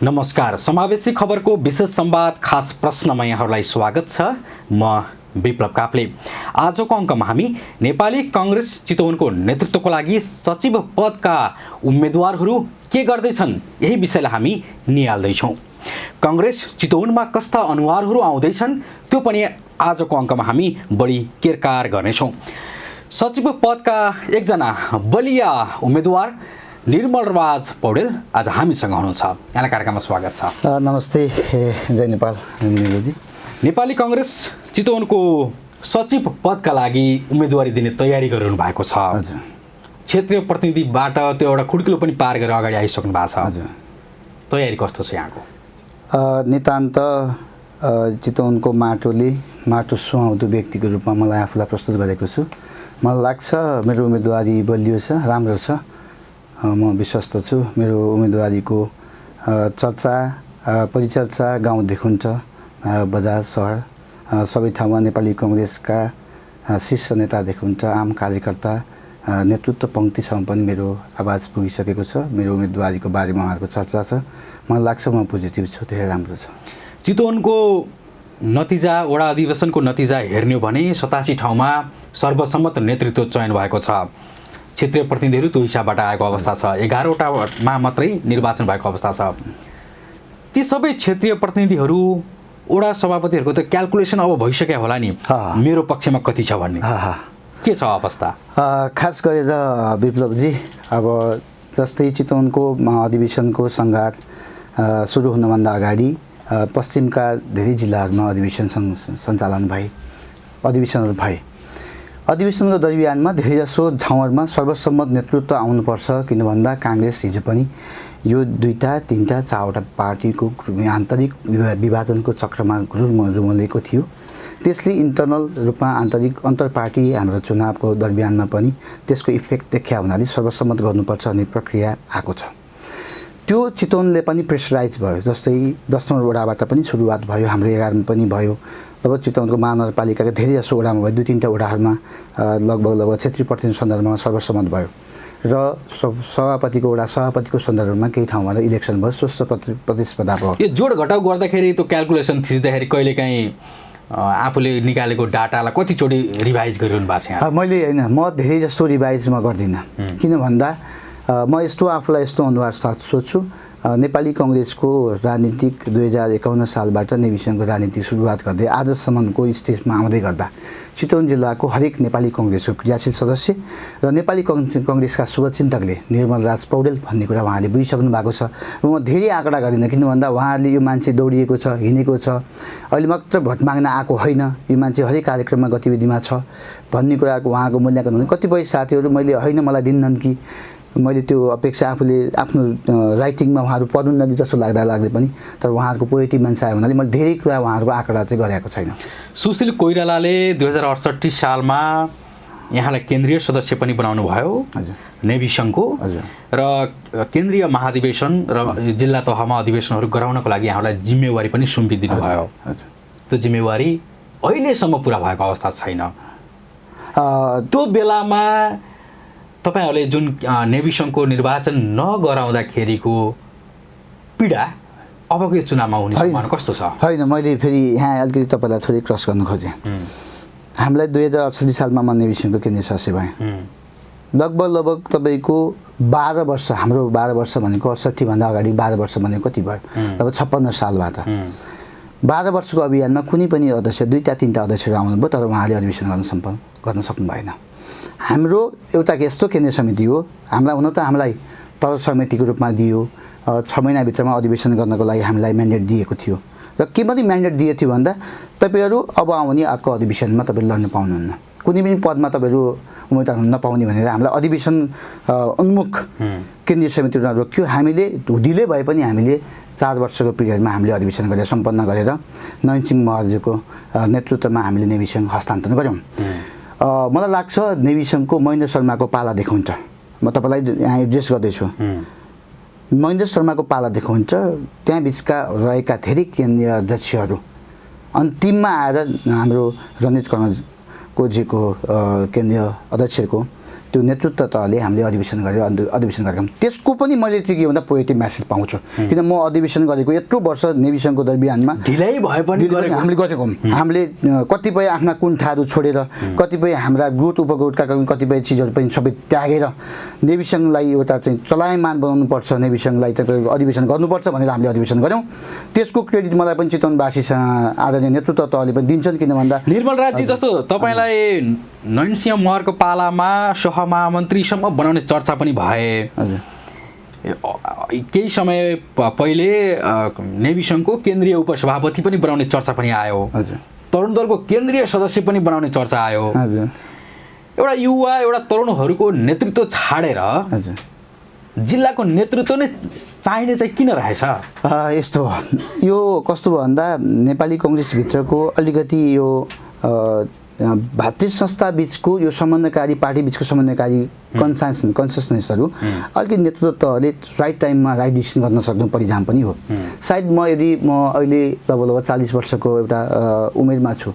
नमस्कार। समावेशी खबरको विशेष संवाद खास प्रश्नमा यहाँहरूलाई स्वागत छ। म विप्लव काफ्ले। आजको अङ्कमा हामी नेपाली कांग्रेस चितवनको नेतृत्वको लागि सचिव पदका उम्मेदवारहरू के गर्दैछन् यही विषयलाई हामी निहाल्दैछौँ। कांग्रेस चितवनमा कस्ता अनुहारहरू आउँदैछन् त्यो पनि आजको अङ्कमा हामी बढी केरकार गर्नेछौँ। सचिव पदका एकजना बलिया उम्मेदवार निर्मलराज पौडेल आज हामीसँग हुनुहुन्छ। यहाँलाई कार्यक्रममा स्वागत छ। नमस्ते, जय नेपाल। नेपाली कांग्रेस चितवनको सचिव पदका लागि उम्मेदवारी दिने तयारी गरिरहनु भएको छ। हजुर। क्षेत्रीय प्रतिनिधिबाट त्यो एउटा खुड्किलो पनि पार गरेर अगाडि आइसक्नु भएको छ। हजुर। तयारी कस्तो छ यहाँको? नितान्त चितवनको माटो सुहाउँदो व्यक्तिको रूपमा मलाई आफूलाई प्रस्तुत गरेको छु। मलाई लाग्छ मेरो उम्मेदवारी बलियो छ, राम्रो छ। म विश्वस्त छु। मेरो उम्मेदवारीको चर्चा परिचर्चा गाउँदेखि बजार सहर सबै ठाउँमा नेपाली कांग्रेसका शीर्ष नेतादेखि आम कार्यकर्ता नेतृत्व पङ्क्तिसम्म पनि मेरो आवाज पुगिसकेको छ। मेरो उम्मेदवारीको बारेमा उहाँहरूको चर्चा छ। मलाई लाग्छ म पोजिटिभ छु, धेरै राम्रो छ। चितवनको नतिजा, वडा अधिवेशनको नतिजा हेर्ने हो भने 87 ठाउँमा सर्वसम्मत नेतृत्व चयन भएको छ। क्षेत्रीय प्रतिनिधिहरू त्यो हिसाबबाट आएको अवस्था छ। 11वटामा मात्रै निर्वाचन भएको अवस्था छ। ती सबै क्षेत्रीय प्रतिनिधिहरू वडा सभापतिहरूको त क्याल्कुलेसन अब भइसक्यो होला नि, मेरो पक्षमा कति छ भन्ने के छ अवस्था? खास गरेर विप्लवजी, अब जस्तै चितवनको महाअधिवेशनको सङ्घात सुरु हुनभन्दा अगाडि पश्चिमका धेरै जिल्लाहरूमा अधिवेशनहरू भए। अधिवेशनको दरमियानमा धेरैजसो ठाउँहरूमा सर्वसम्मत नेतृत्व आउनुपर्छ किन भन्दा कांग्रेस हिजो पनि यो 2टा 3टा 4वटा पार्टीको आन्तरिक विभाजनको चक्रमा रुमलेको थियो। त्यसले इन्टरनल रूपमा अन्तर पार्टी हाम्रो चुनावको दरमियानमा पनि त्यसको इफेक्ट देखिया हुनाले सर्वसम्मत गर्नुपर्छ भन्ने प्रक्रिया आएको छ। त्यो चितवनले पनि प्रेसराइज भयो। जस्तै 10 नम्बर वडाबाट पनि सुरुवात भयो, हाम्रो 11मा पनि भयो। अब चितवनको महानगरपालिकाका धेरैजसो वडामा भयो, 2-3टा वडाहरूमा लगभग क्षेत्रीय प्रतिनिधि सन्दर्भमा सर्वसम्मत भयो र सभापतिको सन्दर्भमा केही ठाउँमा इलेक्सन भयो, स्वस्थ प्रतिस्पर्धा भयो। यो जोड घटाउ गर्दाखेरि त्यो क्याल्कुलेसन थिच्दाखेरि कहिलेकाहीँ आफूले निकालेको डाटालाई कतिचोटि रिभाइज गरिरहनु भएको छ? मैले होइन, म धेरै जस्तो रिभाइज म गर्दिनँ। किन भन्दा म आफूलाई यस्तो अनुहार साथ सोच्छु। नेपाली कांग्रेसको राजनीतिक 2051 सालबाट नेविसनको राजनीतिक सुरुवात गर्दै आजसम्मको स्टेजमा आउँदै गर्दा चितवन जिल्लाको हरेक नेपाली कांग्रेसको क्रियाशील सदस्य र नेपाली कांग्रेसका शुभचिन्तकले निर्मलराज पौडेल भन्ने कुरा उहाँले बुझिसक्नु भएको छ। र म धेरै आँकडा गर्दिनँ, किन भन्दा उहाँहरूले यो मान्छे दौडिएको छ, हिँडेको छ, अहिले मात्र भोट माग्न आएको होइन, यो मान्छे हरेक कार्यक्रममा गतिविधिमा छ भन्ने कुराको उहाँको मूल्याङ्कन हुने। कतिपय साथीहरू मैले होइन मलाई दिन्नन् कि मैले त्यो अपेक्षा आफूले आफ्नो राइटिङमा उहाँहरू पढ्नुहुन्न जस्तो लाग्दै पनि, तर उहाँहरूको पोजिटिभ मान्छे आयो हुनाले मैले धेरै कुरा उहाँहरूको आँकडा चाहिँ गरेको छैन। सुशील कोइरालाले 2068 सालमा यहाँलाई केन्द्रीय सदस्य पनि बनाउनु भयो नेभी सङ्घको र केन्द्रीय महाधिवेशन र जिल्ला तहमा अधिवेशनहरू गराउनको लागि यहाँलाई जिम्मेवारी पनि सुम्पिदिनु भयो। त्यो जिम्मेवारी अहिलेसम्म पुरा भएको अवस्था छैन। त्यो बेलामा तपाईहरूले जुन नेभी सङ्घको निर्वाचन नगराउँदाखेरिको पीडा अबको यो चुनावमा हुने सम्भावना कस्तो छ? होइन, मैले फेरि यहाँ अलिकति तपाईँलाई थोरै क्रस गर्नु खोजेँ। हामीलाई 2068 सालमा म नेभी सङ्घको केन्द्रीय सदस्य भएँ। लगभग तपाईँको 12 वर्ष, हाम्रो 12 वर्ष भनेको 68भन्दा अगाडि 12 वर्ष भनेको कति भयो? अब 56 सालबाट 12 वर्षको अभियानमा कुनै पनि अध्यक्ष 2टा 3टा अध्यक्षहरू आउनुभयो, तर उहाँले अधिवेशन गर्न सक्नु भएन। हाम्रो एउटा यस्तो केन्द्रीय समिति हो, हामीलाई तल समितिको रूपमा दियो। 6 महिनाभित्रमा अधिवेशन गर्नको लागि हामीलाई म्यान्डेट दिएको थियो। र के पनि म्यान्डेट दिएको थियो भन्दा तपाईँहरू अब आउने अर्को अधिवेशनमा तपाईँहरू लड्न पाउनुहुन्न, कुनै पनि पदमा तपाईँहरू उम्मेदवार हुन नपाउने भनेर हामीलाई अधिवेशन उन्मुख केन्द्रीय समितिमा रोक्यो। हामीले ढिलै भए पनि हामीले 4 वर्षको पिरियडमा हामीले अधिवेशन गरेर सम्पन्न गरेर नयनसिंह महर्जीको नेतृत्वमा हामीले नेभी सङ्घ हस्तान्तरण गऱ्यौँ। मलाई लाग्छ नेभी सङ्घको महेन्द्र शर्माको पालादेखि हुन्छ। म तपाईँलाई यहाँ एड्रेस गर्दैछु। महेन्द्र शर्माको पालादेखि हुन्छ। त्यहाँ बिचका रहेका धेरै केन्द्रीय अध्यक्षहरू अन्तिममा आएर हाम्रो रणजित कर्णकोजीको केन्द्रीय अध्यक्षको त्यो नेतृत्व तहले हामीले अधिवेशन गरेर अधिवेशन गरेका छौँ। त्यसको पनि मैले चाहिँ के भन्दा पोजिटिभ मेसेज पाउँछु, किन म अधिवेशन गरेको यत्रो वर्ष नेभी सङ्घको दरमियानमा ढिलै भए पनि हामीले गरेको हौँ। हामीले कतिपय आफ्ना कुण्ठाहरू छोडेर, कतिपय हाम्रा ग्रोथ उपग्रोथका कतिपय चिजहरू पनि सबै त्यागेर नेभी सङ्घलाई एउटा चाहिँ चलायमान बनाउनुपर्छ, नेभी सङ्घलाई तपाईँको अधिवेशन गर्नुपर्छ भनेर हामीले अधिवेशन गऱ्यौँ। त्यसको क्रेडिट मलाई पनि चितवनवासीसँग आदरणीय नेतृत्व तहले पनि दिन्छन्, किन भन्दा निर्मल राजी जस्तो तपाईँलाई नयनसिंह महरको पालामा सहमहामन्त्रीसम्म बनाउने चर्चा पनि भए। हजुर, केही समय पहिले नेभी सङ्घको केन्द्रीय उपसभापति पनि बनाउने चर्चा पनि आयो। हजुर, तरुण दलको केन्द्रीय सदस्य पनि बनाउने चर्चा आयो। हजुर, एउटा युवा एउटा तरुणहरूको नेतृत्व छाडेर हजुर, जिल्लाको नेतृत्व नै चाहिने चाहिँ किन रहेछ? यस्तो हो, यो कस्तो भयो भन्दा नेपाली कङ्ग्रेसभित्रको अलिकति यो भातृ संस्था बिचको यो समन्वयकारी पार्टी बिचको समन्वयकारी कन्सन्सनेसहरू अलिकति नेतृत्व तहले राइट टाइममा राइट डिसिसन गर्न सक्नु परिजाम पनि हो। सायद म अहिले लगभग 40 वर्षको एउटा उमेरमा छु,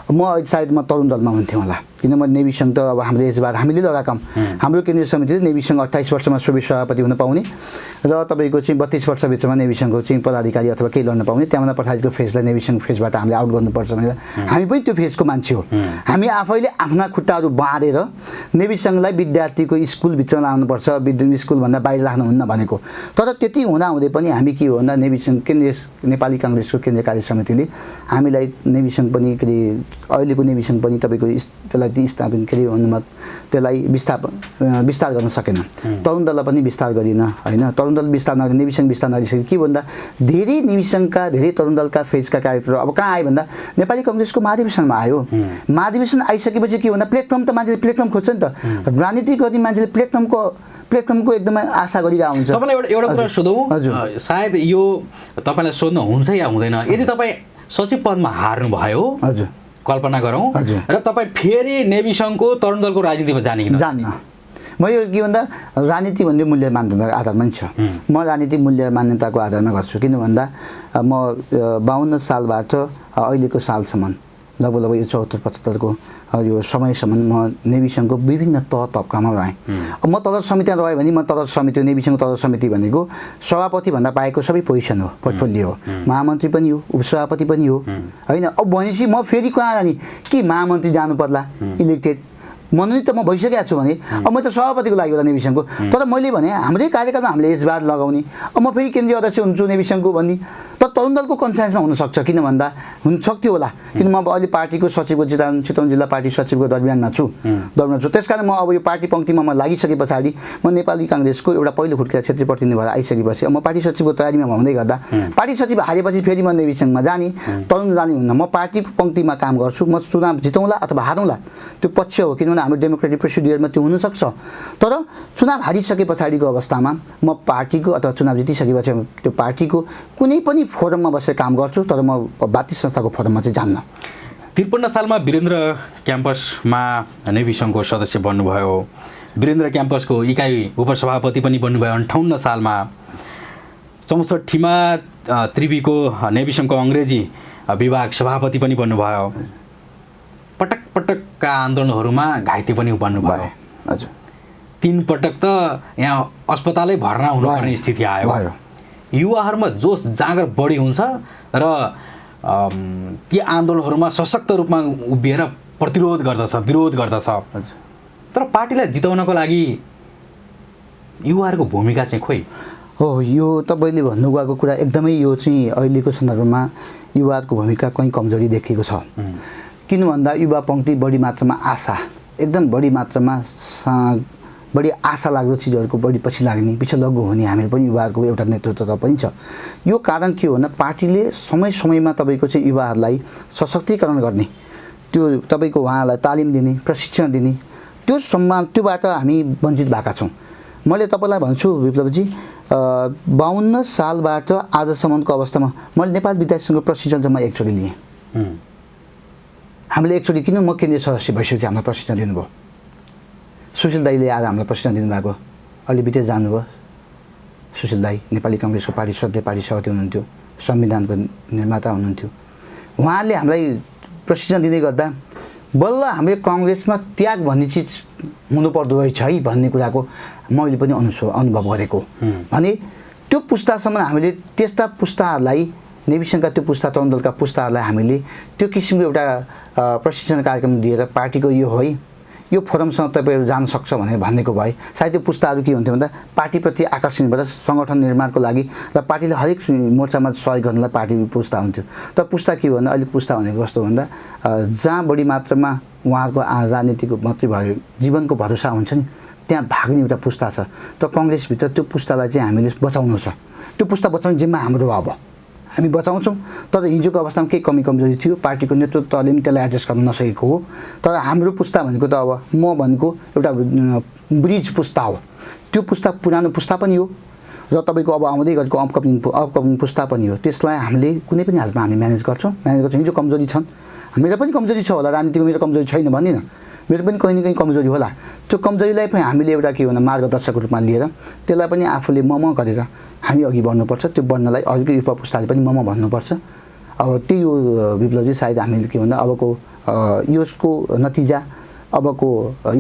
सायद म तरुण दलमा हुन्थेँ होला, किन म नेभी सङ्घ त अब हाम्रो एजबार हामीले लगाएका हाम्रो केन्द्रीय समितिले नेभी सङ्घ 28 वर्षमा सोभियत सभापति हुन पाउने र तपाईँको चाहिँ 32 वर्षभित्रमा नेभी सङ्घको चाहिँ पदाधिकारी अथवा केही लड्न पाउने, त्यहाँबाट पठाएको फेजलाई नेभी सङ्घ फेजबाट हामीले आउट गर्नुपर्छ भनेर हामी पनि त्यो फेजको मान्छे हो। हामी आफैले आफ्ना खुट्टाहरू बाँडेर नेभी सङ्घलाई विद्यार्थीको स्कुलभित्र लानुपर्छ, स्कुलभन्दा बाहिर राख्नुहुन्न भनेको। तर त्यति हुँदाहुँदै पनि हामी के हो भन्दा नेभी सङ्घ नेपाली काङ्ग्रेसको केन्द्रीय कार्य समितिले हामीलाई नेभी सङ्घ पनि के अरे अहिलेको नेभी सङ्घ पनि तपाईँको त्यसलाई स्थापना के अरे अनुमत त्यसलाई विस्तार गर्न सकेन। तरुण दललाई पनि विस्तार गरिन होइन, तरुण दल विस्तार नगरी नेभी सङ्घ विस्तार नगरिसक्यो। के भन्दा धेरै नेभी सङ्घका धेरै तरुण दलका फेजका कार्यक्रम अब कहाँ आयो भन्दा नेपाली कङ्ग्रेसको महाधिवेशनमा आयो। महाधिवेशन आइसकेपछि के भन्दा प्लेटफर्म त मान्छेले प्लेटफर्म खोज्छ नि त, राजनीति गर्ने मान्छेले प्लेटफर्मको एकदमै आशा गरिरहेको हुन्छ। तपाईँलाई एउटा कुरा सोधौँ, सायद यो तपाईँलाई सोध्न हुन्छ या हुँदैन, यदि तपाईँ सचिव पदमा हार्नुभयो, हजुर कल्पना गरौँ, र तपाईँ फेरि नेभी सङ्घको तरुण दलको राजनीतिमा जाने कि जान्न? म यो के भन्दा राजनीति भन्ने मूल्य मान्यताको आधारमा छ, म राजनीति मूल्य मान्यताको आधारमा गर्छु। किन भन्दा म 52 सालबाट अहिलेको सालसम्म लगभग यो 74-75को यो समयसम्म म नेभी सङ्घको विभिन्न तहमा रहेँ। म तदर समितिमा रहेँ भने म तदर समिति नेभी सङ्घको तदर समिति भनेको सभापति भन्दा बाहेकको सबै पोजिसन हो, पोर्टफोलियो हो, महामन्त्री पनि हो, उपसभापति पनि हो होइन। अब भनेपछि म फेरि कहाँ जाने कि महामन्त्री जानु पर्ला, इलेक्टेड मनोनित त म भइसकेको छु भने अब म त सभापतिको लागि होला नेभी सङ्घको। तर मैले भने हाम्रै कार्यकालमा हामीले एजबार लगाउने, अब म फेरि केन्द्रीय अध्यक्ष हुन्छु नेभी सङ्घको भन्ने तर तरुण दलको कन्सेन्समा हुनसक्छ, किन भन्दा हुनसक्थ्यो होला, किन म अब अहिले पार्टीको सचिवको चितवन जिल्ला पार्टी सचिवको दरमियानमा छु। त्यसकारण म अब यो पार्टी पङ्क्तिमा म लागिसके पछाडि म नेपाली काङ्ग्रेसको एउटा पहिलो खुट्टा क्षेत्रीय प्रतिनिधि भएर आइसकेपछि म पार्टी सचिवको तयारीमा हुँदै गर्दा पार्टी सचिव हारेपछि फेरि म नेभी सङ्घमा जाने, तरुण जाने हुन्न। म पार्टी पङ्क्तिमा काम गर्छु, म चुनाव जितौँला अथवा हारौँला त्यो पक्ष हो, किनभने हाम्रो डेमोक्रेटिक प्रोसिडियरमा त्यो हुनसक्छ। तर चुनाव हारिसके पछाडिको अवस्थामा म पार्टीको अथवा चुनाव जितिसकेपछि त्यो पार्टीको कुनै पनि फोरममा बसेर काम गर्छु, तर म भातृ संस्थाको फोरममा चाहिँ जान्न। 53 सालमा वीरेन्द्र क्याम्पसमा नेभी सङ्घको सदस्य बन्नुभयो, वीरेन्द्र क्याम्पसको इकाइ उपसभापति पनि बन्नुभयो। 58 सालमा 64मा त्रिवीको नेभी सङ्घको अङ्ग्रेजी विभाग सभापति पनि बन्नुभयो। पटकका आन्दोलनहरूमा घाइते पनि बन्नुभयो। हजुर, 3 पटक त यहाँ अस्पतालै भर्ना हुनुपर्ने स्थिति आयो। युवाहरूमा जोस जाँगर बढी हुन्छ र ती आन्दोलनहरूमा सशक्त रूपमा उभिएर प्रतिरोध गर्दछ, विरोध गर्दछ। तर पार्टीलाई जिताउनको लागि युवाहरूको भूमिका चाहिँ खोइ हो। यो तपाईँले भन्नुभएको कुरा एकदमै यो चाहिँ अहिलेको सन्दर्भमा युवाहरूको भूमिका कहीँ कमजोरी देखिएको छ। किन भन्दा युवा पङ्क्ति बढी मात्रामा आशा, एकदम बढी मात्रामा बढी आशा लाग्दो चिजहरूको बढी पछि लाग्ने, पछि लग्गु हुने हामीहरू पनि युवाहरूको एउटा नेतृत्व पनि छ। यो कारण के हो भन्दा पार्टीले समयमा तपाईँको चाहिँ युवाहरूलाई सशक्तिकरण गर्ने, त्यो तपाईँको उहाँहरूलाई तालिम दिने, प्रशिक्षण दिने, त्योबाट हामी वञ्चित भएका छौँ। मैले तपाईँलाई भन्छु विप्लवजी, 52 सालबाट आजसम्मको अवस्थामा मैले नेपाल विद्यार्थी सङ्घको प्रशिक्षण चाहिँ म एकचोटि लिएँ। हामीले एकचोटि किन म केन्द्रीय सदस्य भइसकेपछि हामीलाई प्रशिक्षण दिनुभयो। सुशील दाईले आएर हामीलाई प्रशिक्षण दिनुभएको, अहिले विदेश जानुभयो सुशील दाई, नेपाली काङ्ग्रेसको पार्टी सभापति हुनुहुन्थ्यो, संविधानको निर्माता हुनुहुन्थ्यो। उहाँले हामीलाई प्रशिक्षण दिँदै गर्दा बल्ल हामीले काङ्ग्रेसमा त्याग भन्ने चिज हुनुपर्दो रहेछ है भन्ने कुराको मैले पनि अनुभव गरेको भने त्यो पुस्तासम्म हामीले त्यस्ता पुस्ताहरूलाई नेविसङ्घका त्यो पुस्ता चौन्दलका पुस्ताहरूलाई हामीले त्यो किसिमको एउटा प्रशिक्षण कार्यक्रम दिएर पार्टीको यो है यो फोरमसँग तपाईँहरू जान सक्छ भनेर भनेको भए सायद त्यो पुस्ताहरू के हुन्थ्यो भन्दा पार्टीप्रति आकर्षण भएर सङ्गठन निर्माणको लागि र पार्टीले हरेक मोर्चामा सहयोग गर्नलाई पार्टी पुस्ता हुन्थ्यो। तर पुस्ता के भन्दा अहिले पुस्ता भनेको कस्तो भन्दा जहाँ बढी मात्रामा उहाँहरूको राजनीतिको मात्रै भयो जीवनको भरोसा हुन्छ नि त्यहाँ भाग्ने एउटा पुस्ता छ। त काङ्ग्रेसभित्र त्यो पुस्तालाई चाहिँ हामीले बचाउनु छ। त्यो पुस्ता बचाउने जिम्मा हाम्रो अब हामी बचाउँछौँ। तर हिजोको अवस्थामा केही कमी कमजोरी थियो, पार्टीको नेतृत्वले पनि त्यसलाई एड्रेस गर्न नसकेको हो। तर हाम्रो पुस्ता भनेको त अब म भनेको एउटा ब्रिज पुस्ता हो। त्यो पुस्ता पुरानो पुस्ता पनि हो र तपाईँको अब आउँदै गरेको अपकमिङ पुस्ता पनि हो। त्यसलाई हामीले कुनै पनि हालतमा हामी म्यानेज गर्छौँ। हिजो कमजोरी छन्, मेरो पनि कमजोरी छ होला, राजनीतिको मेरो कमजोरी छैन भन्दिनँ, मेरो पनि कहीँ न कहीँ कमजोरी होला। त्यो कमजोरीलाई पनि हामीले एउटा के भन्दा मार्गदर्शक रूपमा लिएर त्यसलाई पनि आफूले म गरेर हामी अघि बढ्नुपर्छ। त्यो बढ्नलाई अघिको युवा पुस्ताले पनि म भन्नुपर्छ। अब त्यही हो विप्लवजी, सायद हामीले के भन्दा अबको यसको नतिजा, अबको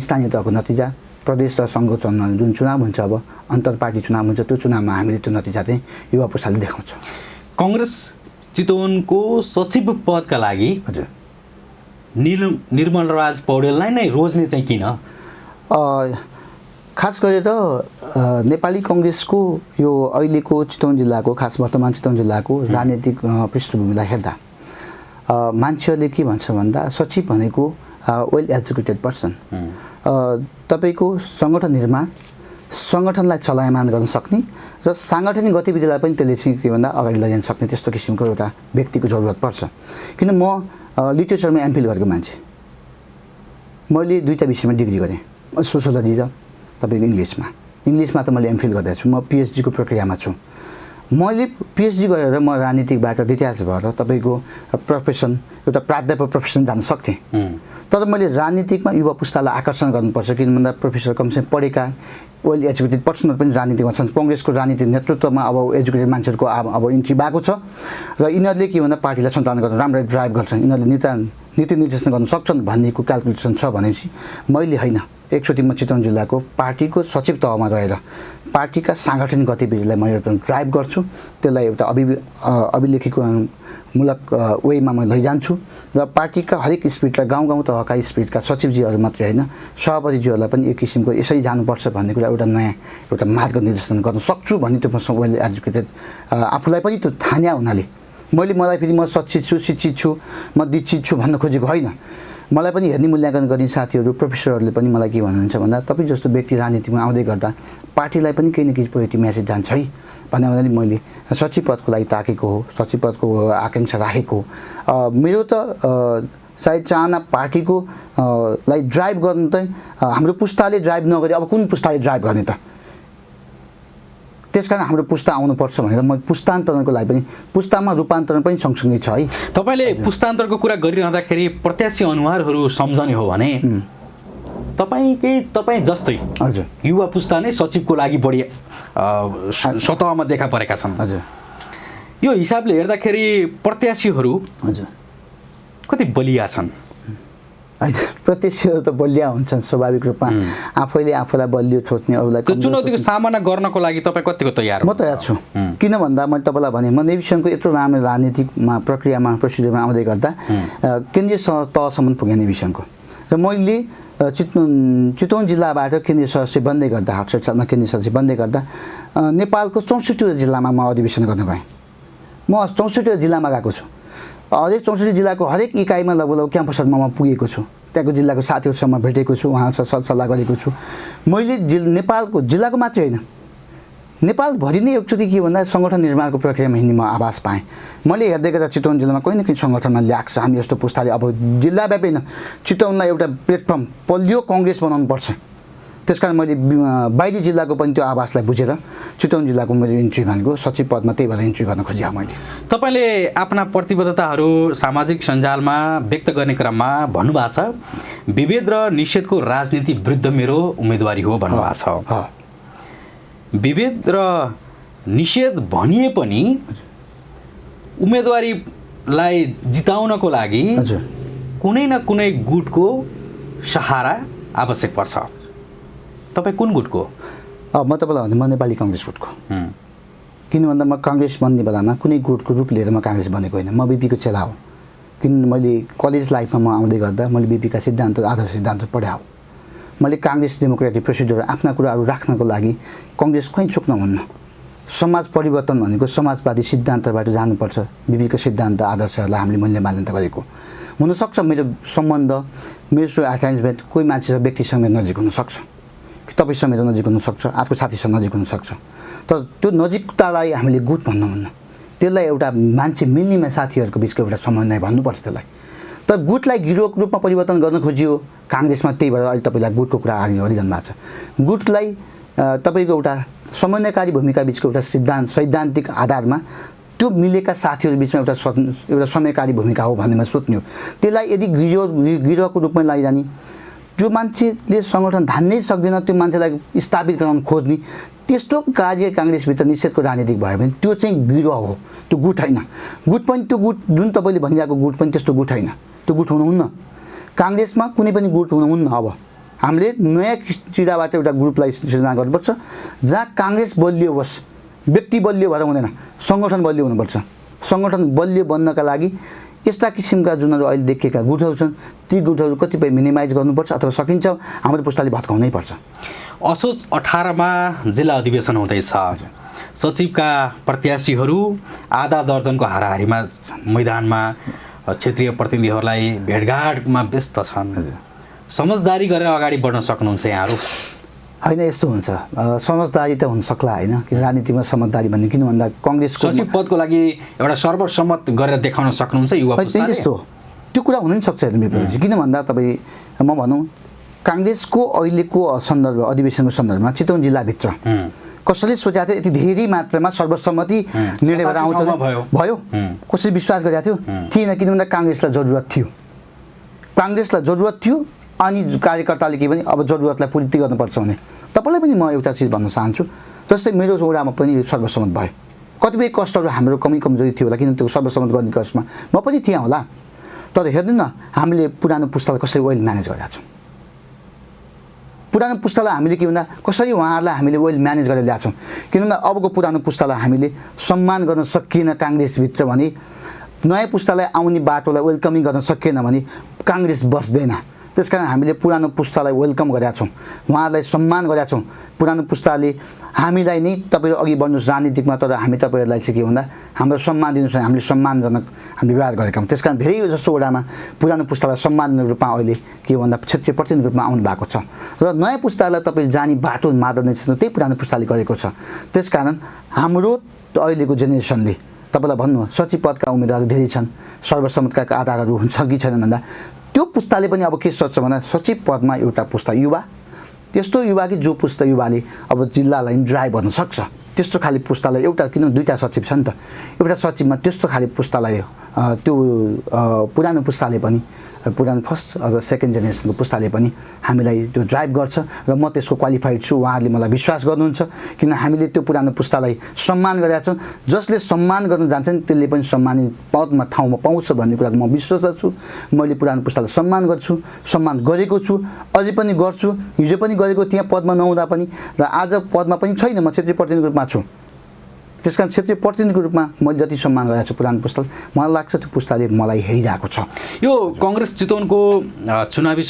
स्थानीय तहको नतिजा, प्रदेश र सङ्घको जुन चुनाव हुन्छ, अब अन्तर पार्टी चुनाव हुन्छ, त्यो चुनावमा हामीले त्यो नतिजा चाहिँ युवा पुस्ताले देखाउँछ। काङ्ग्रेस चितवनको सचिव पदका लागि हजुर निर्मल राज पौडेललाई नै रोज्ने चाहिँ किन? खास गरेर नेपाली काङ्ग्रेसको यो अहिलेको चितवन जिल्लाको, खास वर्तमान चितवन जिल्लाको राजनीतिक पृष्ठभूमिलाई हेर्दा मान्छेहरूले के भन्छ भन्दा सचिव भनेको वेल एजुकेटेड पर्सन, तपाईँको सङ्गठन निर्माण, सङ्गठनलाई चलायमान गर्न सक्ने र साङ्गठनिक गतिविधिलाई पनि त्यसले चाहिँ के भन्दा अगाडि लैजान सक्ने त्यस्तो किसिमको एउटा व्यक्तिको जरुरत पर्छ। किन म लिटरेचरमा एमफिल गरेको मान्छे, मैले दुईवटा विषयमा डिग्री गरेँ, सोसियोलोजी र तपाईँको इङ्ग्लिसमा त मैले एमफिल गर्दैछु। म पिएचडीको प्रक्रियामा छु। मैले पिएचडी गरेर म राजनीतिकबाट डिट्याच भएर तपाईँको प्रोफेसन, एउटा प्राध्यापक प्रोफेसन जान सक्थेँ। तर मैले राजनीतिकमा युवा पुस्तालाई आकर्षण गर्नुपर्छ, किन भन्दा प्रोफेसर कमसेकम पढेका वेल एजुकेटेड पर्सनहरू पनि राजनीतिमा छन्। काङ्ग्रेसको राजनीतिक नेतृत्वमा अब एजुकेटेड मान्छेहरूको अब इन्ट्री भएको छ र यिनीहरूले के भन्दा पार्टीलाई सञ्चालन गर्न राम्ररी ड्राइभ गर्छन्, यिनीहरूले नीति निर्देशन गर्न सक्छन् भन्नेको क्यालकुलेसन छ भनेपछि मैले होइन, एकचोटि म चितवन जिल्लाको पार्टीको सचिव तहमा रहेर पार्टीका साङ्गठनिक गतिविधिलाई म एउटा ड्राइभ गर्छु, त्यसलाई एउटा अभिलेखीकरणमूलक वेमा म लैजान्छु र पार्टीका हरेक स्पिरिटलाई गाउँ तहका स्पिरिटका सचिवजीहरू मात्रै होइन, सभापतिजीहरूलाई पनि एक किसिमको यसरी जानुपर्छ भन्ने कुरा एउटा नयाँ एउटा मार्ग निर्देशन गर्न सक्छु भन्ने त्यो मसँग वेल एजुकेटेड आफूलाई पनि त्यो थाहा हुनाले मलाई फेरि म शिक्षित छु, म दीक्षित छु भन्न खोजेको होइन। मलाई पनि हेर्ने मूल्याङ्कन गर्ने साथीहरू, प्रोफेसरहरूले पनि मलाई के भन्नुहुन्छ भन्दा तपाईँ जस्तो व्यक्ति राजनीतिमा आउँदै गर्दा पार्टीलाई पनि केही न केही पोजिटिभ मेसेज जान्छ है भन्ने हुनाले मैले सचिव पदको लागि ताकेको हो, सचिव पदको आकाङ्क्षा राखेको हो। मेरो त सायद चाहना पार्टीको लाई ड्राइभ गर्नु त हाम्रो पुस्ताले ड्राइभ नगरे अब कुन पुस्ताले ड्राइभ गर्ने त? त्यसकारण हाम्रो पुस्ता आउनुपर्छ भनेर म पुस्तान्तरणको लागि पनि, पुस्तामा रूपान्तरण पनि सँगसँगै छ है। तपाईँले पुस्तान्तरको कुरा गरिरहँदाखेरि प्रत्याशी अनुहारहरू सम्झने हो भने तपाईँ जस्तै हजुर युवा पुस्ता नै सचिवको लागि बढी सतहमा देखा परेका छन्। हजुर यो हिसाबले हेर्दाखेरि प्रत्याशीहरू हजुर कति बलिया छन्? प्रत्याशीहरू त बलिया हुन्छन् स्वाभाविक रूपमा, आफैले आफूलाई बलियो सोच्ने, अरूलाई त्यो चुनौतीको सामना गर्नको लागि तपाईँ कतिको तयार? म तयार छु। किन भन्दा मैले तपाईँलाई भने म नेविसङ्घको यत्रो राम्रो राजनीतिकमा प्रक्रियामा प्रोसिजरमा आउँदै गर्दा केन्द्रीय तहसम्म पुगेँ नेविसङ्घको र मैले चितवन जिल्लाबाट केन्द्रीय सदस्य बन्दै गर्दा 68 सालमा केन्द्रीय सदस्य बन्दै गर्दा नेपालको 64 जिल्लामा म अधिवेशन गर्न गएँ। म 64 जिल्लामा गएको छु। हरेक 64 जिल्लाको हरेक इकाइमा लगभग क्याम्पसहरूमा म पुगेको छु, त्यहाँको जिल्लाको साथीहरूसँग भेटेको छु, उहाँसँग सरसल्लाह गरेको छु। मैले नेपालको जिल्लाको मात्रै होइन, नेपालभरि नै एकचोटि के भन्दा सङ्गठन निर्माणको प्रक्रियामा हिँड्ने म आभास पाएँ। मैले हेर्दै गर्दा चितवन जिल्लामा कहीँ न कहीँ सङ्गठनमा ल्याक्छ, हामी जस्तो पुस्ताले अब जिल्लाव्यापी होइन चितवनलाई एउटा प्लेटफर्म बलियो काङ्ग्रेस बनाउनुपर्छ। त्यसकारण मैले बाहिरी जिल्लाको पनि त्यो आवासलाई बुझेर चितवन जिल्लाको मेरो इन्ट्री भनेको सचिव पदमा त्यही भएर इन्ट्री गर्न खोजेँ मैले। तपाईँले आफ्ना प्रतिबद्धताहरू सामाजिक सञ्जालमा व्यक्त गर्ने क्रममा भन्नुभएको छ विभेद र निषेधको राजनीति विरुद्ध मेरो उम्मेदवारी हो भन्नुभएको छ। विभेद र निषेध भनिए पनि उम्मेदवारीलाई जिताउनको लागि कुनै न कुनै गुटको सहारा आवश्यक पर्छ। तपाईँ कुन गुटको? म तपाईँलाई भन्दा म नेपाली कङ्ग्रेस गुटको। किन भन्दा म काङ्ग्रेस बन्ने बेलामा कुनै गुटको रूप लिएर म काङ्ग्रेस बनेको होइन, म बिपीको चेला हो। किन मैले कलेज लाइफमा म आउँदै गर्दा मैले बिपीका सिद्धान्त आदर्श सिद्धान्त पढाएँ। मैले काङ्ग्रेस डेमोक्रेटिक प्रोसिड्युर आफ्ना कुराहरू राख्नको लागि कङ्ग्रेस कहीँ चुक्न हुन्न। समाज परिवर्तन भनेको समाजवादी सिद्धान्तबाट जानुपर्छ। बिपीको सिद्धान्त आदर्शहरूलाई हामीले मूल्य मान्यता गरेको हुनसक्छ। मेरो सम्बन्ध, मेरो एट्याचमेन्ट कोही मान्छेसँग व्यक्तिसँग नजिक हुनसक्छ, तपाईँसँग मेरो नजिक हुनसक्छ, अर्को साथीसँग नजिक हुनसक्छ। तर त्यो नजिकतालाई हामीले गुट भन्नुहुन्न। त्यसलाई एउटा मान्छे मिल्नेमा साथीहरूको बिचको एउटा समन्वय भन्नुपर्छ त्यसलाई। तर गुटलाई गिरोको रूपमा परिवर्तन गर्न खोजियो काङ्ग्रेसमा, त्यही भएर अहिले तपाईँलाई गुटको कुरा अगाडि गरिरहनु भएको छ। गुटलाई तपाईँको एउटा समन्वयकारी भूमिका बिचको एउटा सैद्धान्तिक आधारमा त्यो मिलेका साथीहरू बिचमा एउटा समन्वयकारी भूमिका हो भन्नेमा सोच्ने हो। त्यसलाई यदि गिरोहको रूपमा लैजाने, जो मान्छेले सङ्गठन धान्नै सक्दैन त्यो मान्छेलाई स्थापित गराउन खोज्ने, त्यस्तो कार्य काङ्ग्रेसभित्र निषेधको राजनीतिक भयो भने त्यो चाहिँ गिरोह हो, त्यो गुट होइन। गुट पनि त्यो गुट जुन तपाईँले भनिरहेको गुट पनि त्यस्तो गुट होइन, त्यो गुट हुनुहुन्न। काङ्ग्रेसमा कुनै पनि गुट हुनुहुन्न। अब हामीले नयाँ चिराबाट एउटा ग्रुपलाई सृजना गर्नुपर्छ जहाँ काङ्ग्रेस बलियो होस्, व्यक्ति बलियो भएर हुँदैन, सङ्गठन बलियो हुनुपर्छ। सङ्गठन बलियो बन्नका लागि यस्ता किसिमका जुनहरू अहिले देखिएका गुटहरू छन् ती गुटहरू कतिपय मिनिमाइज गर्नुपर्छ अथवा सकिन्छ हाम्रो पुस्ताले भत्काउनै पर्छ। असोज 18मा जिल्ला अधिवेशन हुँदैछ। सचिवका प्रत्याशीहरू आधा दर्जनको हाराहारीमा मैदानमा क्षेत्रीय प्रतिनिधिहरूलाई भेटघाटमा व्यस्त छन्। समझदारी गरेर अगाडि बढ्न सक्नुहुन्छ यहाँहरू? होइन, यस्तो हुन्छ, समझदारी त हुन सक्ला होइन, किन राजनीतिमा समझदारी भन्ने किन भन्दा कङ्ग्रेसको सचिव पदको लागि एउटा सर्वसम्मत गरेर देखाउन सक्नुहुन्छ युवा पुस्ताले? त्यस्तो त्यो कुरा हुन नि सक्छ हेर्नु। किन भन्दा तपाईँ म भनौँ काङ्ग्रेसको अहिलेको सन्दर्भ अधिवेशनको सन्दर्भमा चितवन जिल्लाभित्र कसैले सोचेको थियो यति धेरै मात्रामा सर्वसम्मति निर्णय भएर आउँछ भयो? कसैले विश्वास गरेको थियो? थिएन। किन भन्दा काङ्ग्रेसलाई जरुरत थियो, काङ्ग्रेसलाई जरुरत थियो। अनि कार्यकर्ताले के भने अब जरुरतलाई पूर्ति गर्नुपर्छ भने तपाईँलाई पनि म एउटा चिज भन्न चाहन्छु। जस्तै मेरो वडामा पनि सर्वसम्मत भयो। कतिपय कष्टहरू हाम्रो कमजोरी थियो होला, किन त्यो सर्वसम्मत गर्ने कष्टमा म पनि थिएँ होला। तर हेर्नु न, हामीले पुरानो पुस्तालाई कसरी वेल म्यानेज गरेका छौँ। पुरानो पुस्तालाई हामीले के भन्दा कसरी उहाँहरूलाई हामीले वेल म्यानेज गरेर ल्याएको छौँ। किन भन्दा अबको पुरानो पुस्तालाई हामीले सम्मान गर्न सकिएन काङ्ग्रेसभित्र भने, नयाँ पुस्तालाई आउने बाटोलाई वेलकमिङ गर्न सकिएन भने काङ्ग्रेस बस्दैन। त्यसकारण हामीले पुरानो पुस्तालाई वेलकम गरेका छौँ, उहाँहरूलाई सम्मान गरेका छौँ। पुरानो पुस्ताले हामीलाई नै तपाईँहरू अघि बढ्नुहोस् राजनीतिकमा, तर हामी तपाईँहरूलाई चाहिँ के भन्दा हाम्रो सम्मान दिनुहोस्, हामीले सम्मानजनक हामी व्यवहार गरेका हौँ। त्यसकारण धेरै जसो वडामा पुरानो पुस्तालाई सम्मानजनक रूपमा अहिले के भन्दा क्षेत्रीय प्रतिनिधि रूपमा आउनु भएको छ र नयाँ पुस्तालाई तपाईँ जाने बाटो मार्दैन त्यही पुरानो पुस्ताले गरेको छ। त्यसकारण हाम्रो अहिलेको जेनेरेसनले तपाईँलाई भन्नु सचिव पदका उम्मेदवार धेरै छन्, सर्वसम्मतका आधारहरू हुन्छ कि छैन भन्दा त्यो पुस्ताले पनि अब के सोच्छ भन्दा सचिव पदमा एउटा पुस्ता युवा, त्यस्तो युवा कि जो पुस्ता युवाले अब जिल्लालाई ड्राइभ गर्न सक्छ, त्यस्तो खाले पुस्तालाई एउटा, किन दुईवटा सचिव छ नि त, एउटा सचिवमा त्यस्तो खाले पुस्तालाई त्यो पुरानो पुस्ताले पनि पुरानो फर्स्ट अब सेकेन्ड जेनेरेसनको पुस्ताले पनि हामीलाई त्यो ड्राइभ गर्छ र म त्यसको क्वालिफाइड छु। उहाँहरूले मलाई विश्वास गर्नुहुन्छ किन हामीले त्यो पुरानो पुस्तालाई सम्मान गरेका छौँ। जसले सम्मान गर्न जान्छ नि त्यसले पनि सम्मानित पदमा ठाउँमा पाउँछ भन्ने कुराको म विश्वास छु। मैले पुरानो पुस्तालाई सम्मान गर्छु, सम्मान गरेको छु, अझै पनि गर्छु। हिजो पनि गरेको त्यहाँ पदमा नहुँदा पनि र आज पदमा पनि छैन, म क्षेत्रीय प्रतिनिधिको रूपमा छु। त्यसकारण क्षेत्रीय प्रतिनिधिको रूपमा मैले जति सम्मान गरेको छु पुरानो पुस्ताले, मलाई लाग्छ त्यो पुस्ताले मलाई हेरिरहेको छ। यो कङ्ग्रेस चितवनको चुनावी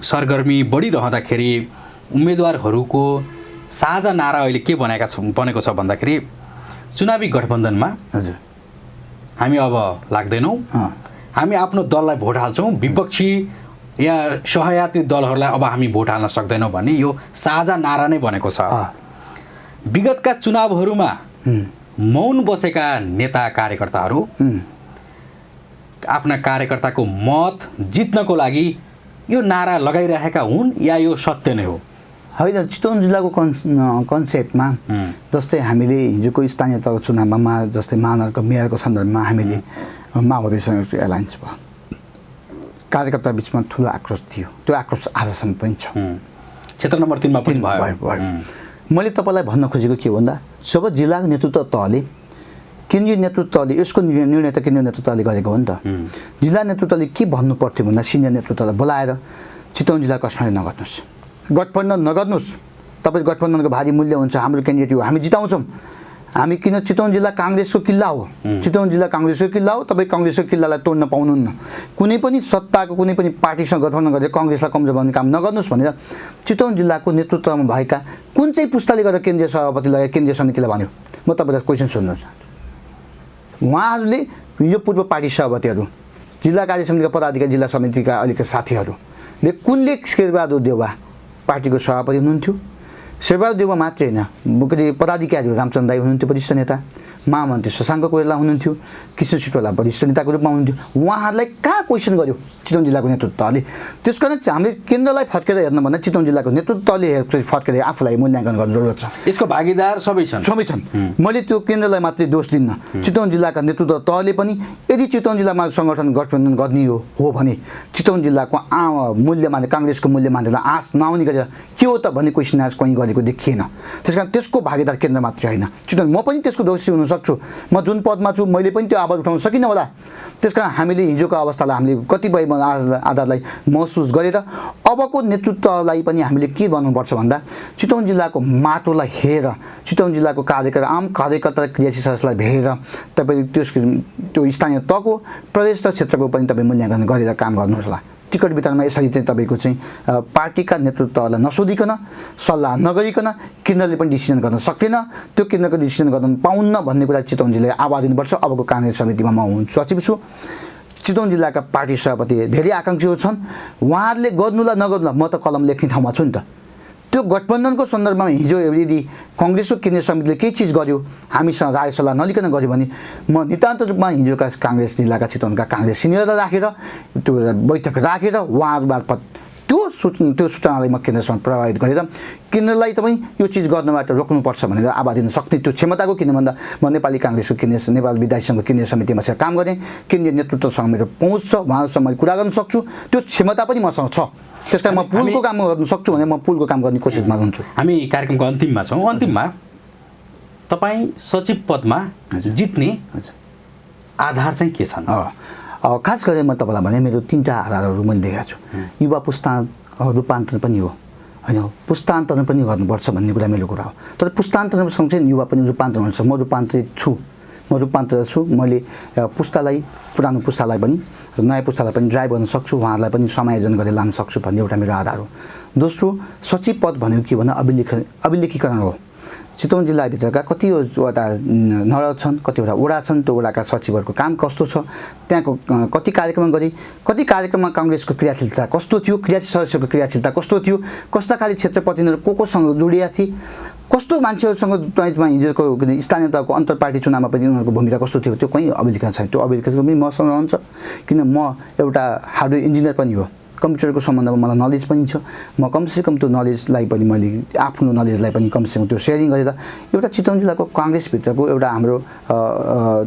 सरगर्मी बढिरहँदाखेरि उम्मेदवारहरूको साझा नारा अहिले के बनेको छ भन्दाखेरि चुनावी गठबन्धनमा हजुर हामी अब लाग्दैनौँ, हामी आफ्नो दललाई भोट हाल्छौँ, विपक्षी या सहयात्री दलहरूलाई अब हामी भोट हाल्न सक्दैनौँ भन्ने यो साझा नारा नै बनेको छ। विगतका चुनावहरूमा मौन बसेका नेता कार्यकर्ताहरू आफ्ना कार्यकर्ताको मत जित्नको लागि यो नारा लगाइरहेका हुन् या यो सत्य नै हो? होइन, चितवन जिल्लाको कन्सेप्टमा जस्तै हामीले हिजोको स्थानीय तहको चुनावमा जस्तै महानगरको मेयरको सन्दर्भमा हामीले माओवादीसँग एलायन्स भयो, कार्यकर्ता बिचमा ठुलो आक्रोश थियो। त्यो आक्रोश आजसम्म पनि छ, क्षेत्र नम्बर 3मा पनि भयो। मैले तपाईँलाई भन्न खोजेको के भन्दा जब जिल्लाको नेतृत्व तहले केन्द्रीय नेतृत्वले यसको निर्णय त केन्द्रीय नेतृत्वले गरेको हो नि त। जिल्ला नेतृत्वले के भन्नु पर्थ्यो भन्दा सिनियर नेतृत्वलाई बोलाएर चितवन जिल्ला कसरी नगर्नुहोस्, गठबन्धन नगर्नुहोस्, तपाईँ गठबन्धनको भारी मूल्य हुन्छ, हाम्रो क्यान्डिडेट हो, हामी जिताउँछौँ। हामी किन चितवन जिल्ला काङ्ग्रेसको किल्ला हो, चितवन जिल्ला काङ्ग्रेसको किल्ला हो, तपाईँ काङ्ग्रेसको किल्लालाई तोड्न पाउनुहुन्न। कुनै पनि सत्ताको कुनै पनि पार्टीसँग गठबन्धन गरेर काङ्ग्रेसलाई कमजोर बनाउने काम नगर्नुहोस् भनेर चितवन जिल्लाको नेतृत्वमा भएका कुन चाहिँ पुस्ताले गर्दा केन्द्रीय सभापतिलाई केन्द्रीय समितिलाई भन्यो? म तपाईँलाई क्वेसन सोध्न चाहन्छु। उहाँहरूले यो पूर्व पार्टी सभापतिहरू, जिल्ला कार्य समितिका पदाधिकारी, जिल्ला समितिका अहिलेका साथीहरूले कुनले शेरबहादुर देउवा पार्टीको सभापति हुनुहुन्थ्यो, शेरबहादुर देउवा मात्रै होइन पदाधिकारीहरू रामचन्द्र दाई हुनुहुन्थ्यो वरिष्ठ नेता, महामन्त्री शशाङ्क कोइराला हुनुहुन्थ्यो, कृष्ण सिटोला वरिष्ठ नेताको रूपमा हुनुहुन्थ्यो। उहाँहरूलाई कहाँ क्वेसन गर्यो चितवन जिल्लाको नेतृत्वले? त्यस कारण हामीले केन्द्रलाई फर्केर हेर्न भन्दा चितवन जिल्लाको नेतृत्वले फर्केर आफूलाई मूल्याङ्कन गर्नु जरुरत छ। यसको भागीदार सबै छन्। मैले त्यो केन्द्रलाई मात्रै दोष दिन्न, चितवन जिल्लाका नेतृत्व तहले पनि यदि चितवन जिल्लामा सङ्गठन गठबन्धन गर्ने हो भने चितवन जिल्लाको मूल्य माने काङ्ग्रेसको मूल्य मानेर आँच नआउने गरेर के हो त भन्ने क्वेसन आज कहीँ गरेको देखिएन। त्यस कारण त्यसको भागीदार केन्द्र मात्रै होइन चितवन, म पनि त्यसको दोषी हुन सक्छु। म जुन पदमा छु मैले पनि त्यो आवाज उठाउन सकिनँ होला। त्यसकारण हामीले हिजोको अवस्थालाई हामीले कतिपय आधारलाई महसुस गरेर अबको नेतृत्वलाई पनि हामीले के गर्नुपर्छ भन्दा चितवन जिल्लाको माटोलाई हेरेर, चितवन जिल्लाको कार्यकर्ता आम कार्यकर्ता क्रियाशीलतालाई हेरेर तपाईँ त्यो स्थानीय तहको प्रदेश र क्षेत्रको पनि तपाईँ मूल्याङ्कन गरेर काम गर्नुहोस् होला। टिकट वितरणमा यसरी चाहिँ तपाईँको चाहिँ पार्टीका नेतृत्वलाई नसोधिकन, सल्लाह नगरिकन केन्द्रले पनि डिसिजन गर्न सक्दैन। त्यो केन्द्रको डिसिजन गर्न पाउन्न भन्ने कुरा चितवन जिल्लाले आवाज दिनुपर्छ। अबको कार्य समितिमा म सचिव छु। चितवन जिल्लाका पार्टी सभापति धेरै आकाङ्क्षीहरू छन्, उहाँहरूले गर्नुला नगर्नुला म त कलम लेख्ने ठाउँमा छु नि त। त्यो गठबन्धनको सन्दर्भमा हिजो यदि काङ्ग्रेसको केन्द्रीय समितिले केही चिज गर्यो, हामीसँग राय सल्लाह नलिकन गर्यो भने म नितान्त रूपमा हिजोका काङ्ग्रेस जिल्लाका चितवनका काङ्ग्रेस सिनियरलाई राखेर त्यो बैठक राखेर उहाँहरू मार्फत त्यो सूचनालाई म केन्द्रसँग प्रभावित गरेर केन्द्रलाई तपाईँ यो चिज गर्नबाट रोक्नुपर्छ भनेर आवाज दिन सक्ने त्यो क्षमताको, किन भन्दा म नेपाली काङ्ग्रेसको केन्द्रीय नेपाल विधायक सङ्घको केन्द्रीय समितिमा चाहिँ काम गरेँ, केन्द्रीय नेतृत्वसँग मेरो पहुँच छ, उहाँहरूसँग मैले कुरा गर्न सक्छु, त्यो क्षमता पनि मसँग छ। त्यस कारण म पुलको काम गर्न सक्छु भने म पुलको काम गर्ने कोसिसमा हुन्छु। हामी कार्यक्रमको अन्तिममा छौँ। अन्तिममा तपाईँ सचिव पदमा जित्ने आधार चाहिँ के छन्? खास गरेर म तपाईँलाई भने मेरो 3टा आधारहरू मैले देखाएको छु। युवा पुस्ता रूपान्तरण पनि हो होइन, पुस्तान्तरण पनि गर्नुपर्छ भन्ने कुरा मेरो कुरा हो। तर पुस्तान्तरण सँगसँगै युवा पनि रूपान्तरण हुन्छ। म रूपान्तरित छु। मैले पुस्तालाई, पुरानो पुस्तालाई पनि नयाँ पुस्तालाई पनि ड्राइभ गर्न सक्छु, उहाँहरूलाई पनि समायोजन गरेर लान सक्छु भन्ने एउटा मेरो आधार हो। दोस्रो, सचिव पद भनेको के भन्दा अभिलेखीकरण हो। चितवन जिल्लाभित्रका कतिवटा नगर छन्, कतिवटा वडा छन्, त्यो वडाका सचिवहरूको काम कस्तो छ, त्यहाँको कति कार्यक्रम गरे, कति कार्यक्रममा काङ्ग्रेसको क्रियाशीलता कस्तो थियो, क्रियाशील सदस्यको क्रियाशीलता कस्तो थियो, कस्ता खाली क्षेत्र प्रतिनिधिहरू कोसँग जोडिएका थिए, कस्तो मान्छेहरूसँग हिजोको स्थानीय तहको अन्तर पार्टी चुनावमा पनि उनीहरूको भूमिका कस्तो थियो, त्यो कहीँ अभिलेखन छैन। त्यो अभिलेखन पनि मसँग रहन्छ, किन म एउटा हार्डवेयर इन्जिनियर पनि हो, कम्प्युटरको सम्बन्धमा मलाई नलेज पनि छ। म कमसेकम त्यो नलेजलाई पनि मैले आफ्नो नलेजलाई पनि कमसेकम त्यो सेयरिङ गरेर एउटा चितवन जिल्लाको काङ्ग्रेसभित्रको एउटा हाम्रो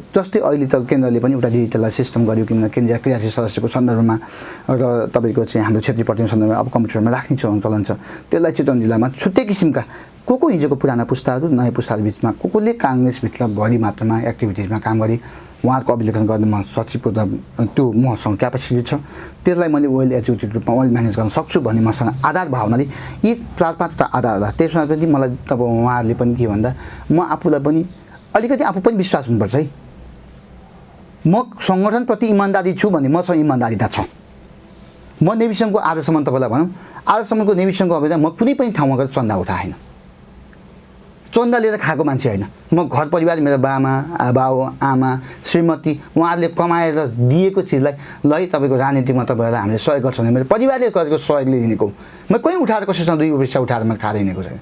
जस्तै अहिले त केन्द्रले पनि एउटा डिजिटलाइज सिस्टम गर्यो, किन केन्द्रीय क्रियाशील सदस्यको सन्दर्भमा र तपाईँको चाहिँ हाम्रो क्षेत्रीय प्रतिनिधि सन्दर्भमा अब कम्प्युटरमा राख्ने चलन छ। त्यसलाई चितवन जिल्लामा छुट्टै किसिमका को हिजोको पुराना पुस्ताहरू नयाँ पुस्ताहरू बिचमा कोले काङ्ग्रेसभित्र बढी मात्रामा एक्टिभिटिजमा काम गरे, उहाँहरूको अभिलेखन गर्न म सचिवको त्यो मसँग क्यापेसिटी छ। त्यसलाई मैले वेल एजुकेटेड रूपमा वेल म्यानेज गर्न सक्छु भन्ने मसँग आधार भावनाले यी 4-5वटा आधारलाई त्यसमा पनि मलाई तब उहाँहरूले पनि के भन्दा म आफूलाई पनि अलिकति आफू पनि विश्वास हुनुपर्छ है। म सङ्गठनप्रति इमान्दारी छु भने मसँग इमान्दारिता छ। म नेविसङ्घको आजसम्म तपाईँलाई भनौँ, आजसम्मको नेविसङ्घको अभियान म कुनै पनि ठाउँमा गएर चन्दा उठाएन, चन्दा लिएर खाएको मान्छे होइन। म घर परिवार, मेरो बाउ आमा श्रीमती उहाँहरूले कमाएर दिएको चिजलाई ल तपाईँको राजनीतिमा तपाईँहरूलाई हामीले सहयोग गर्छौँ भने मेरो परिवारले गरेको सहयोगले हिँडेको, म कहीँ उठाएर कसैसँग 2 पैसा उठाएर मैले खाएर हिँडेको छैन।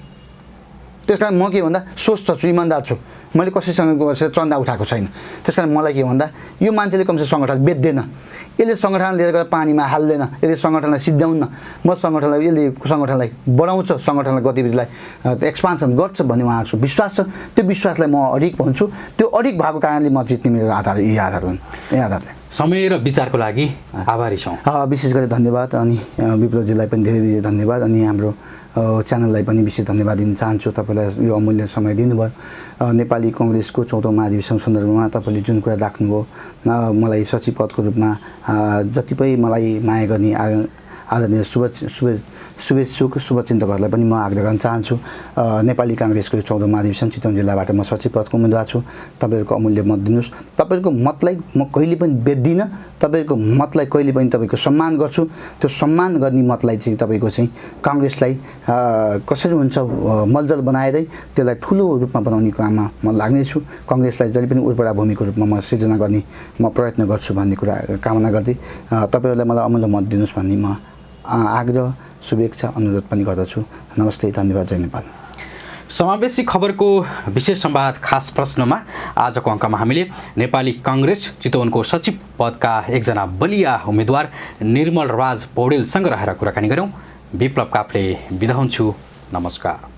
त्यस कारण म के भन्दा स्वस्थ छु, इमान्दार छु, मैले कसैसँग चन्दा उठाएको छैन। त्यस कारण मलाई के भन्दा यो मान्छेले कमसेकम सङ्गठन बेच्दैन, यसले सङ्गठन लिएर गएर पानीमा हाल्दैन, यसले सङ्गठनलाई सिद्ध्याउन्न, म यसले सङ्गठनलाई बढाउँछ, सङ्गठनलाई गतिविधिलाई एक्सपान्सन गर्छ भन्ने उहाँको विश्वास छ। त्यो विश्वासलाई म अडिग भन्छु। त्यो अडिग भएको कारणले म जित्ने मेरो आधार यी आधार हुन्। यही आधारले समय र विचारको लागि आभारी छौँ। विशेष गरी धन्यवाद अनि विप्लवजीलाई पनि धेरै धन्यवाद अनि हाम्रो च्यानललाई पनि विशेष धन्यवाद दिन चाहन्छु। तपाईँलाई यो अमूल्य समय दिनुभयो। नेपाली कङ्ग्रेसको 14औं महाधिवेशन सन्दर्भमा तपाईँले जुन कुरा राख्नुभयो, मलाई सचिव पदको रूपमा जति पनि मलाई माया गर्ने आदरणीय शुभचिन्तकहरूलाई पनि म आग्रह गर्न चाहन्छु। नेपाली काङ्ग्रेसको 14औं महाधिवेशन चितवन जिल्लाबाट म सचिव पदको उम्मेदवार छु। तपाईँहरूको अमूल्य मत दिनुहोस्। तपाईँहरूको मतलाई म कहिले पनि बेच्दिनँ। तपाईँहरूको मतलाई कहिले पनि तपाईँको सम्मान गर्छु। त्यो सम्मान गर्ने मतलाई चाहिँ तपाईँको चाहिँ काङ्ग्रेसलाई कसरी हुन्छ मलजल बनाएरै त्यसलाई ठुलो रूपमा बनाउने काममा म लाग्नेछु। काङ्ग्रेसलाई जहिले पनि उर्वरा भूमिको रूपमा म सिर्जना गर्ने म प्रयत्न गर्छु भन्ने कुरा कामना गर्दै तपाईँहरूलाई मलाई अमूल्य मत दिनुहोस् भन्ने म आग्रह शुभेच्छा अनुरोध पनि गर्दछु। नमस्ते, धन्यवाद, जय नेपाल। समावेशी खबरको विशेष संवाद खास प्रश्नमा आजको अङ्कमा हामीले नेपाली काङ्ग्रेस चितवनको सचिव पदका एकजना बलिया उम्मेदवार निर्मल राज पौडेलसँग रहेर कुराकानी गऱ्यौँ। विप्लव काफ्ले बिदा हुन्छु। नमस्कार।